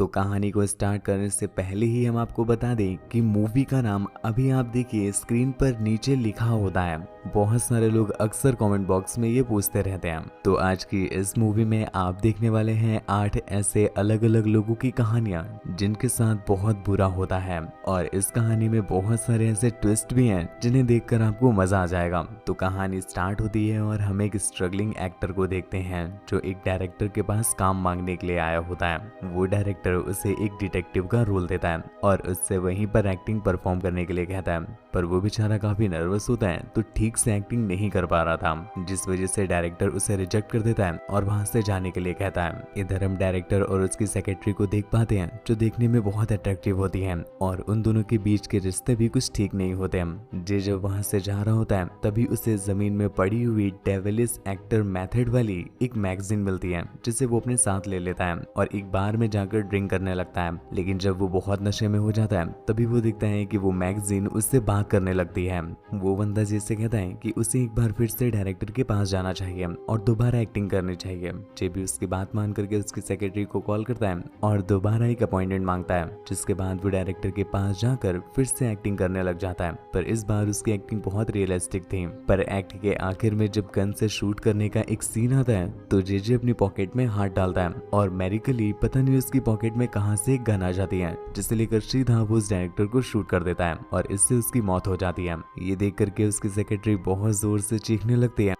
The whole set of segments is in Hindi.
तो कहानी को स्टार्ट करने से पहले ही हम आपको बता दें कि मूवी का नाम अभी आप देखिए स्क्रीन पर नीचे लिखा होता है। बहुत सारे लोग अक्सर कमेंट बॉक्स में ये पूछते रहते हैं। तो आज की इस मूवी में आप देखने वाले हैं 8 ऐसे अलग अलग लोगों की कहानियां जिनके साथ बहुत बुरा होता है, और इस कहानी में बहुत सारे ऐसे ट्विस्ट भी हैं जिन्हें देखकर आपको मजा आ जाएगा। तो कहानी स्टार्ट होती है और हम एक स्ट्रगलिंग एक्टर को देखते हैं जो एक डायरेक्टर के पास काम मांगने के लिए आया होता है। वो डायरेक्टर उसे एक डिटेक्टिव का रोल देता है और उससे वहीं पर एक्टिंग परफॉर्म करने के लिए कहता है, पर वो बेचारा काफी नर्वस होता है तो ठीक से एक्टिंग नहीं कर पा रहा था, जिस वजह से डायरेक्टर उसे रिजेक्ट कर देता है और वहां से जाने के लिए कहता है। इधर हम डायरेक्टर और उसकी सेक्रेटरी को देख पाते हैं जो देखने में बहुत अट्रैक्टिव होती है और उन दोनों के बीच के रिश्ते भी कुछ ठीक नहीं होते। जे जब वहां से जा रहा होता है तभी उसे जमीन में पड़ी हुई डेविलिश एक्टर मेथड वाली एक मैगजीन मिलती है जिसे वो अपने साथ ले लेता है और एक बार में जाकर ड्रिंक करने लगता है। लेकिन जब वो बहुत नशे में हो जाता है तभी वो देखता है कि वो मैगजीन उससे बात करने लगती है। वो बंदा जिससे कहता है कि उसे एक बार फिर से डायरेक्टर के पास जाना चाहिए और दोबारा एक्टिंग करनी चाहिए। जे भी उसकी बात मान करके उसकी सेक्रेटरी को कॉल करता है और दोबारा एक अपॉइंटमेंट मांगता है, जिसके बाद वो डायरेक्टर के पास जाकर फिर से एक्टिंग करने लग जाता है। पर इस बार उसकी एक्टिंग बहुत रियलिस्टिक थी। पर एक्ट के आखिर में जब गन से शूट करने का एक सीन आता है तो जे अपनी पॉकेट में हाथ डालता है और मैरिकली पता नहीं उसकी पॉकेट में कहां से एक गन आ जाती है, जिसे लेकर सीधा वो उस डायरेक्टर को शूट कर देता है और इससे उसकी मौत हो जाती है। ये देख करके उसकी सेक्रेटरी बहुत जोर से चीखने लगती है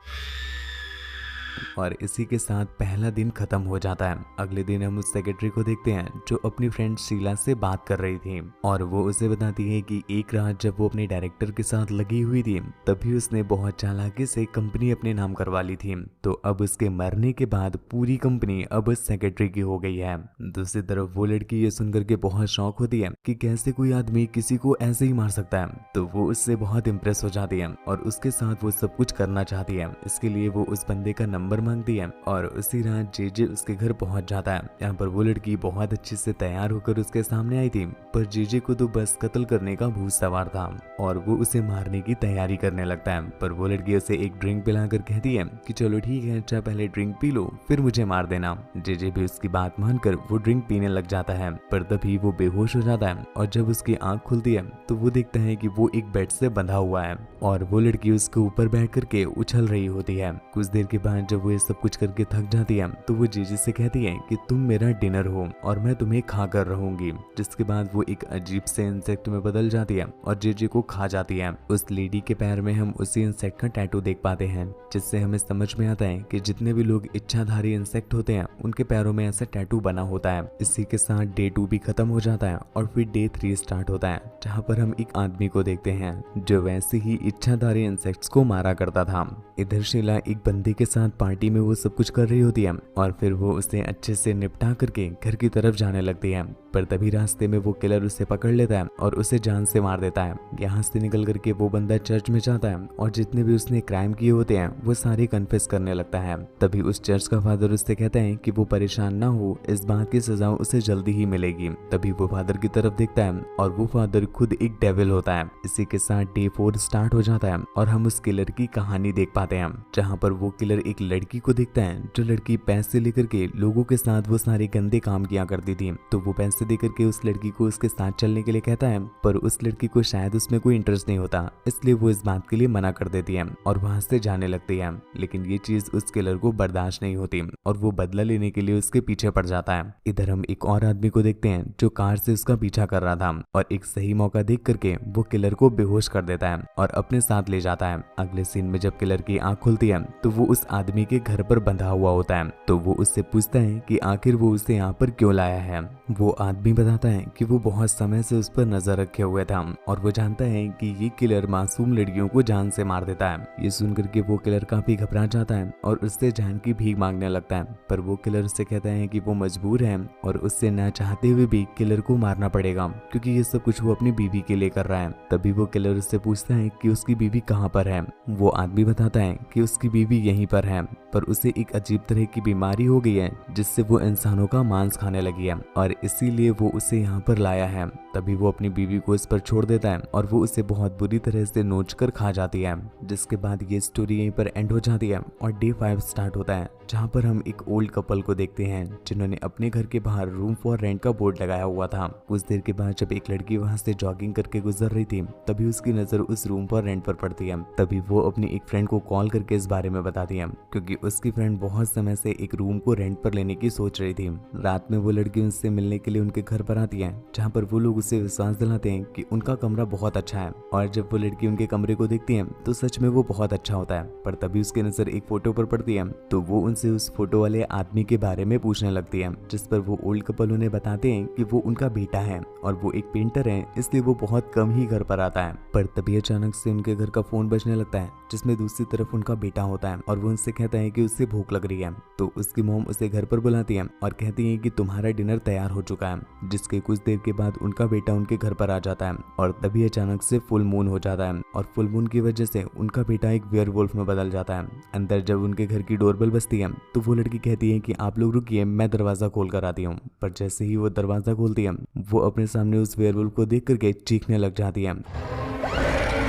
और इसी के साथ पहला दिन खत्म हो जाता है। अगले दिन हम उस सेक्रेटरी को देखते हैं जो अपनी फ्रेंड शीला से बात कर रही थी और वो उसे बताती है कि एक रात जब वो अपने डायरेक्टर के साथ लगी हुई थी तभी उसने बहुत चालाकी से कंपनी अपने नाम करवा ली थी। तो अब उसके मरने के बाद पूरी कंपनी अब उस सेक्रेटरी की हो गई है। दूसरी तरफ वो लड़की ये सुनकर के बहुत शौक होती है कि कैसे कोई आदमी किसी को ऐसे ही मार सकता है। तो वो उससे बहुत इम्प्रेस हो जाती है और उसके साथ वो सब कुछ करना चाहती है। इसके लिए वो उस बंदे का नंबर मांगती है और उसी रात जे उसके घर पहुंच जाता है। यहाँ पर वो लड़की बहुत अच्छे से तैयार होकर उसके सामने आई थी, पर जे को तो बस कत्ल करने का भूत सवार था और वो उसे मारने की तैयारी करने लगता है। पर वो लड़की उसे एक ड्रिंक पिलाकर कहती है कि चलो ठीक है, अच्छा पहले ड्रिंक पी लो फिर मुझे मार देना। जे भी उसकी बात मानकर वो ड्रिंक पीने लग जाता है, पर तभी वो बेहोश हो जाता है और जब उसकी आंख खुलती है तो वो देखता है कि वो एक बेड से बंधा हुआ है और वो लड़की उसके ऊपर बैठ करके उछल रही होती है। कुछ देर के बाद जब वो सब कुछ करके थक जाती है तो वो जीजी से कहती है कि तुम मेरा डिनर हो और मैं तुम्हें खा कर रहूंगी, जिसके बाद वो एक अजीब से इंसेक्ट में बदल जाती है और जीजी को खा जाती है। उस लेडी के पैर में हम उसी इंसेक्ट का टैटू देख पाते हैं, जिससे हमें समझ में आता है कि जितने भी लोग इच्छाधारी इंसेक्ट होते हैं उनके पैरों में ऐसा टैटू बना होता है। इसी के साथ डे 2 भी खत्म हो जाता है और फिर डे 3 स्टार्ट होता है, जहाँ पर हम एक आदमी को देखते हैं जो वैसे ही इच्छाधारी इंसेक्ट्स को मारा करता था। इधर शीला एक बंदे के साथ पार्टी में वो सब कुछ कर रही होती है और फिर वो उसे अच्छे से निपटा करके घर की तरफ जाने लगती है। पर तभी रास्ते में वो किलर उसे पकड़ लेता है और उसे जान से मार देता है। यहाँ से निकल करके वो बंदा चर्च में जाता है और जितने भी उसने क्राइम किए होते हैं वो सारे कन्फेस करने लगता है। तभी उस चर्च का फादर उससे कहता है कि वो परेशान ना हो, इस बात की सजा उसे जल्दी ही मिलेगी। तभी वो फादर की तरफ देखता है और वो फादर खुद एक डेविल होता है। इसी के साथ डे 4 स्टार्ट हो जाता है और हम उस किलर की कहानी देख पाते हैं, जहाँ पर वो किलर एक लड़की को देखता है जो लड़की पैसे लेकर के लोगों के साथ वो सारे गंदे काम किया करती थी। तो वो पैसे देकर के उस लड़की को उसके साथ चलने के लिए कहता है, पर उस लड़की को शायद उसमें कोई इंटरेस्ट नहीं होता, इसलिए वो इस बात के लिए मना कर देती है और वहां से जाने लगती है। लेकिन ये चीज उस किलर को बर्दाश्त नहीं होती और वो बदला लेने के लिए उसके पीछे पड़ जाता है। इधर हम एक और आदमी को देखते हैं जो कार से उसका पीछा कर रहा था और एक सही मौका देख करके वो किलर को बेहोश कर देता है और अपने साथ ले जाता है। अगले सीन में जब किलर की आंख खुलती है तो वो उस आदमी के घर पर बंधा हुआ होता है। तो वो उससे पूछता है कि आखिर वो उसे यहाँ पर क्यों लाया है। वो आदमी बताता है कि वो बहुत समय से उस पर नजर रखे हुए था और वो जानता है कि ये किलर मासूम लड़कियों को जान से मार देता है। ये सुनकर के वो किलर काफी घबरा जाता है और उससे जान की भीख मांगने लगता है, पर वो किलर उससे कहता है कि वो मजबूर है और उससे ना चाहते हुए भी किलर को मारना पड़ेगा क्योंकि ये सब कुछ वो अपनी बीवी के लिए कर रहा है। तभी वो किलर उससे पूछता है कि उसकी बीवी कहाँ पर है। वो आदमी बताता है कि उसकी बीवी यहीं पर है, पर उसे एक अजीब तरह की बीमारी हो गई है जिससे वो इंसानों का मांस खाने लगी है और इसीलिए वो उसे यहाँ पर लाया है। तभी वो अपनी बीवी को इस पर छोड़ देता है और वो उसे बहुत बुरी तरह से नोच कर खा जाती है, जिसके बाद ये स्टोरी यहीं पर एंड हो जाती है और डे 5 स्टार्ट होता है, जहाँ पर हम एक ओल्ड कपल को देखते हैं जिन्होंने अपने घर के बाहर रूम फॉर रेंट का बोर्ड लगाया हुआ था। कुछ देर के बाद जब एक लड़की वहाँ से जॉगिंग करके गुजर रही थी तभी उसकी नजर उस रूम फॉर रेंट पर पड़ती है। तभी वो अपनी एक फ्रेंड को कॉल करके इस बारे में बताती है, क्योंकि उसकी फ्रेंड बहुत समय से एक रूम को रेंट पर लेने की सोच रही थी। रात में वो लड़की उनसे मिलने के लिए उनके घर पर आती है, जहाँ पर वो लोग उसे विश्वास दिलाते हैं कि उनका कमरा बहुत अच्छा है। और जब वो लड़की उनके कमरे को देखती है तो सच में वो बहुत अच्छा होता है। पर तभी उसकी नजर एक फोटो पर पड़ती है तो वो उनसे उस फोटो वाले आदमी के बारे में पूछने लगती है, जिस पर वो ओल्ड कपल उन्हें बताते हैं कि वो उनका बेटा है और वो एक पेंटर है, इसलिए वो बहुत कम ही घर पर आता है। पर तभी अचानक से उनके घर का फोन बजने लगता है, जिसमें दूसरी तरफ उनका बेटा होता है और वो उनसे कहता है कि उससे भूख लग रही है। तो उसकी मॉम उसे घर पर बुलाती है और कहती है कि तुम्हारा डिनर तैयार हो चुका है। जिसके कुछ देर के बाद उनका बेटा उनके घर पर आ जाता है और तभी अचानक से फुल मून हो जाता है और फुल मून की वजह से उनका बेटा एक वेयरवुल्फ में बदल जाता है। अंदर जब उनके घर की डोरबेल बजती है तो वो लड़की कहती है कि आप लोग रुकिए, मैं दरवाजा खोल कर आती हूँ। पर जैसे ही वो दरवाजा खोलती है वो अपने सामने उस वेयरवुल्फ को देख करके चीखने लग जाती है।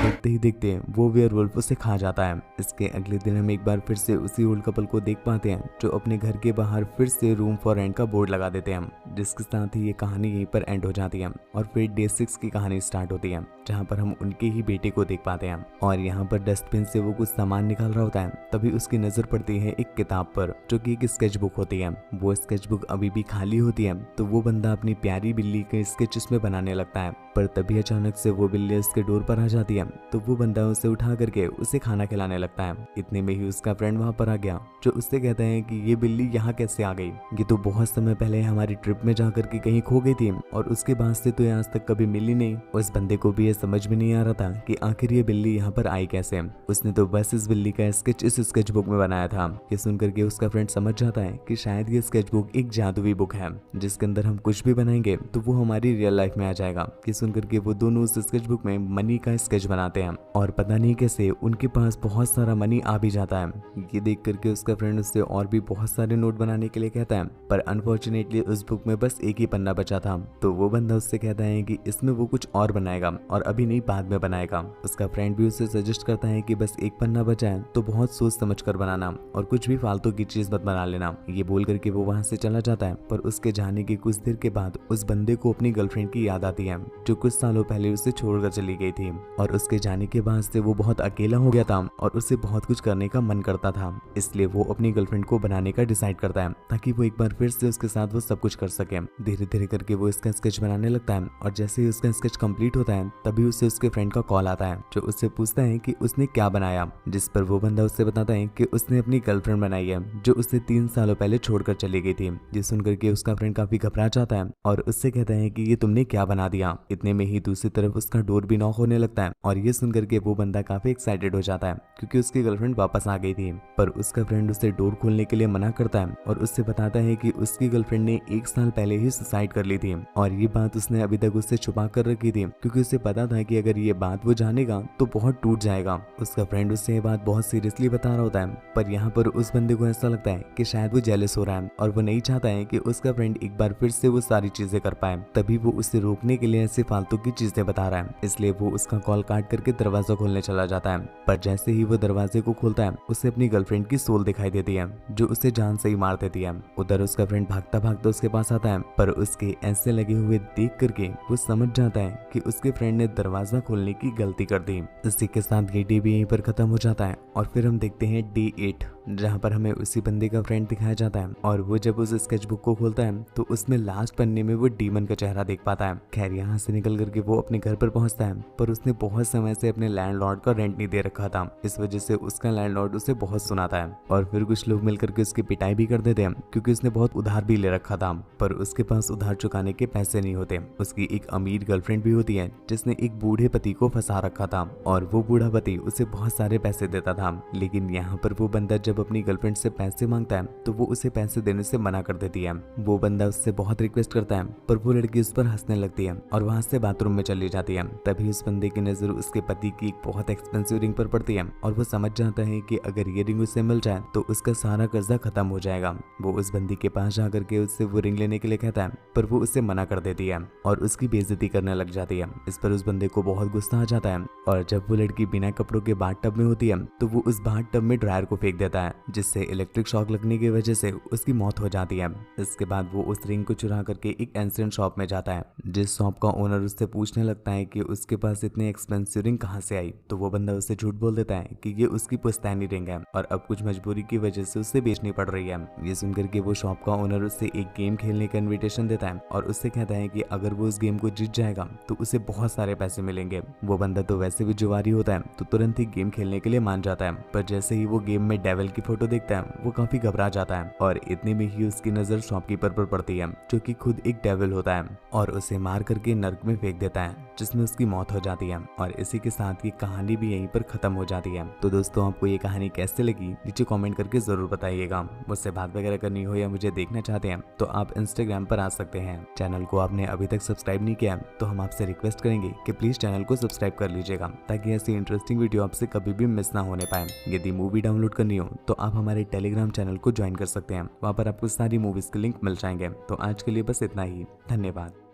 देखते ही देखते वो वेयरवुल्फ उसे खा जाता है। इसके अगले दिन हम एक बार फिर से उसी ओल्ड कपल को देख पाते हैं जो अपने घर के बाहर फिर से रूम फॉर रेंट का बोर्ड लगा देते हैं, जिसके साथ ही ये कहानी यहीं पर एंड हो जाती है और फिर डे 6 की कहानी स्टार्ट होती है, जहाँ पर हम उनके ही बेटे को देख पाते हैं। और यहाँ पर डस्टबिन से वो कुछ सामान निकाल रहा होता है, तभी उसकी नजर पड़ती है एक किताब पर जो कि एक स्केच बुक होती है। वो स्केच बुक अभी भी खाली होती है तो वो बंदा अपनी प्यारी बिल्ली के स्केच में बनाने लगता है। पर तभी अचानक से वो बिल्ली उसके डोर पर आ जाती है तो वो बंदा उसे उठा करके उसे खाना खिलाने लगता है। इतने में ही उसका फ्रेंड वहां पर आ गया जो उससे कहता है कि ये बिल्ली यहाँ कैसे आ गई, ये तो बहुत समय पहले हमारी ट्रिप में जाकर के कहीं खो गई थी और उसके बाद से तो आज तक कभी मिली नहीं। उस बंदे को भी ये समझ में नहीं आ रहा था कि आखिर ये बिल्ली यहाँ पर आई कैसे। उसने तो बस इस बिल्ली का स्केच इस स्केच बुक में बनाया था। ये सुन करके उसका फ्रेंड समझ जाता है कि शायद ये स्केच बुक एक जादुई बुक है जिसके अंदर हम कुछ भी बनाएंगे तो वो हमारी रियल लाइफ में आ जाएगा। ये सुन करके वो दोनों उस स्केच बुक में मनी का स्केच बनाते हैं और पता नहीं कैसे उनके पास बहुत सारा मनी आ भी जाता है। ये देख करके उसका फ्रेंड उससे और भी बहुत सारे नोट बनाने के लिए कहता है, पर अनफॉर्चुनेटली उस बुक में बस एक ही पन्ना बचा था। तो वो बंदा उससे कहता है कि इसमें वो कुछ और बनाएगा और अभी नहीं बाद में बनाएगा। उसका फ्रेंड भी उसे सजेस्ट करता है कि बस एक पन्ना बचा है तो बहुत सोच समझ कर बनाना और कुछ भी फालतू की चीज मत बना लेना। ये बोल करके वो वहाँ से चला जाता है। पर उसके जाने के कुछ देर के बाद उस बंदे को अपनी गर्लफ्रेंड की याद आती है जो कुछ सालों पहले उसे छोड़कर चली गई थी और उसके जाने के बाद से वो बहुत अकेला हो गया था और उसे बहुत कुछ करने का मन करता था। इसलिए वो अपनी गर्लफ्रेंड को बनाने का डिसाइड करता है ताकि वो एक बार फिर से उसके साथ वो सब कुछ कर सके। धीरे धीरे करके वो इसका स्केच बनाने लगता है और जैसे ही उसका स्केच कंप्लीट होता है तभी उसे उसके फ्रेंड का कॉल आता है जो उससे पूछता है कि उसने क्या बनाया, जिस पर वो बंदा उससे बताता है कि उसने अपनी गर्लफ्रेंड बनाई है जो उससे 3 सालों पहले छोड़कर चली गई थी। ये सुनकर के उसका फ्रेंड काफी घबरा जाता है और उससे कहता है कि ये तुमने क्या बना दिया। इतने में ही दूसरी तरफ उसका डोर भी नॉक होने लगता है और ये सुनकर के वो बंदा काफी एक्साइटेड हो जाता है क्योंकि उसकी गर्लफ्रेंड वापस आ गई थी। पर उसका फ्रेंड उसे डोर खोलने के लिए मना करता है और उससे बताता है कि उसकी गर्लफ्रेंड ने 1 साल पहले ही सुसाइड कर ली थी और ये बात उसने अभी तक उससे छुपा कर रखी थी क्योंकि उसे पता था कि अगर ये बात वो जानेगा तो बहुत टूट जाएगा। उसका फ्रेंड उससे ये बात बहुत सीरियसली बता रहा होता है, पर यहाँ पर उस बंदे को ऐसा लगता है कि शायद वो जेलस हो रहा है और वो नहीं चाहता है कि उसका फ्रेंड एक बार फिर से वो सारी चीजें कर पाए। तभी वो उसे रोकने के लिए ऐसे फालतू की चीजें बता रहा है, इसलिए वो उसका कॉल काट करके दरवाजा खोलने चला जाता है। पर जैसे ही वो दरवाजे को खोलता है उसे अपनी गर्लफ्रेंड की सोल दिखाई देती है जो उसे जान से ही मार देती है। उधर उसका फ्रेंड भागता भागता उसके पास आता है, पर उसके ऐसे लगे हुए देख करके वो समझ जाता है कि उसके फ्रेंड ने दरवाजा खोलने की गलती कर दी। इसी के साथ ये डे भी यहीं पर खत्म हो जाता है और फिर हम देखते हैं डे 8 जहाँ पर हमें उसी बंदे का फ्रेंड दिखाया जाता है और वो जब उस स्केच बुक को खोलता है तो उसमें लास्ट पन्ने में वो डीमन का चेहरा देख पाता है। खैर यहाँ से निकल करके वो अपने घर पर पहुंचता है, पर उसने बहुत समय से अपने लैंडलॉर्ड का रेंट नहीं दे रखा था। इस वजह से उसका लैंडलॉर्ड उसे बहुत सुनाता है और फिर कुछ लोग मिलकर के उसकी पिटाई भी कर देते हैं क्योंकि उसने बहुत उधार भी ले रखा था, पर उसके पास उधार चुकाने के पैसे नहीं होते। उसकी एक अमीर गर्लफ्रेंड भी होती है जिसने एक बूढ़े पति को फंसा रखा था और वो बूढ़ा पति उसे बहुत सारे पैसे देता था। लेकिन यहाँ पर वो बंदा जब अपनी गर्लफ्रेंड से पैसे मांगता है तो वो उसे पैसे देने से मना कर देती है। वो बंदा उससे बहुत रिक्वेस्ट करता है पर वो लड़की उस पर हंसने लगती है और वहां से बाथरूम में चली जाती है। तभी उस बंदे की नजर उसके पति की एक बहुत एक्सपेंसिव रिंग पर पड़ती है और वो समझ जाता है कि अगर ये रिंग उसे मिल जाए तो उसका सारा कर्जा खत्म हो जाएगा। वो उस बंदी के पास जाकर के उससे वो रिंग लेने के लिए कहता है, पर वो उसे मना कर देती है और उसकी बेइज्जती करने लग जाती है। इस पर उस बंदे को बहुत गुस्सा आ जाता है और जब वो लड़की बिना कपड़ों के बाथ टब में होती है तो वो उस बाथ टब में ड्रायर को फेंक देता देता है, जिससे इलेक्ट्रिक शॉक लगने की वजह से उसकी मौत हो जाती है। इसके बाद वो उस रिंग को चुरा करके एक एंशिएंट शॉप में जाता है, जिस शॉप का ओनर उससे पूछने लगता है कि उसके पास इतनी एक्सपेंसिव रिंग कहाँ से आई। तो वो बंदा उससे झूठ बोल देता है कि ये उसकी पुश्तैनी रिंग है और अब कुछ मजबूरी की वजह से उससे बेचनी पड़ रही है। ये सुनकर के वो शॉप का ओनर उससे एक गेम खेलने का इन्विटेशन देता है और उससे कहता है कि अगर वो उस गेम को जीत जाएगा तो उसे बहुत सारे पैसे मिलेंगे। वो बंदा तो वैसे भी जुआरी होता है, तो तुरंत ही गेम खेलने के लिए मान जाता है। पर जैसे ही वो गेम में डेविल की फोटो देखता है वो काफी घबरा जाता है और इतने में ही उसकी नजर शॉपकीपर पर पड़ती है, जो कि खुद एक डेविल होता है और उसे मार करके नर्क में फेंक देता है, जिसमें उसकी मौत हो जाती है। और इसी के साथ ये कहानी भी यहीं पर खत्म हो जाती है। तो दोस्तों, आपको ये कहानी कैसे लगी नीचे कमेंट करके जरूर बताइएगा। मुझसे बात वगैरह करनी हो या मुझे देखना चाहते हैं तो आप इंस्टाग्राम पर आ सकते हैं। चैनल को आपने अभी तक सब्सक्राइब नहीं किया तो हम आपसे रिक्वेस्ट करेंगे कि प्लीज चैनल को सब्सक्राइब कर लीजिएगा, ताकि ऐसी इंटरेस्टिंग वीडियो आपसे कभी भी मिस ना होने पाए। यदि मूवी डाउनलोड करनी हो तो आप हमारे टेलीग्राम चैनल को ज्वाइन कर सकते हैं, वहाँ पर आपको सारी मूवीज के लिंक मिल जाएंगे। तो आज के लिए बस इतना ही, धन्यवाद।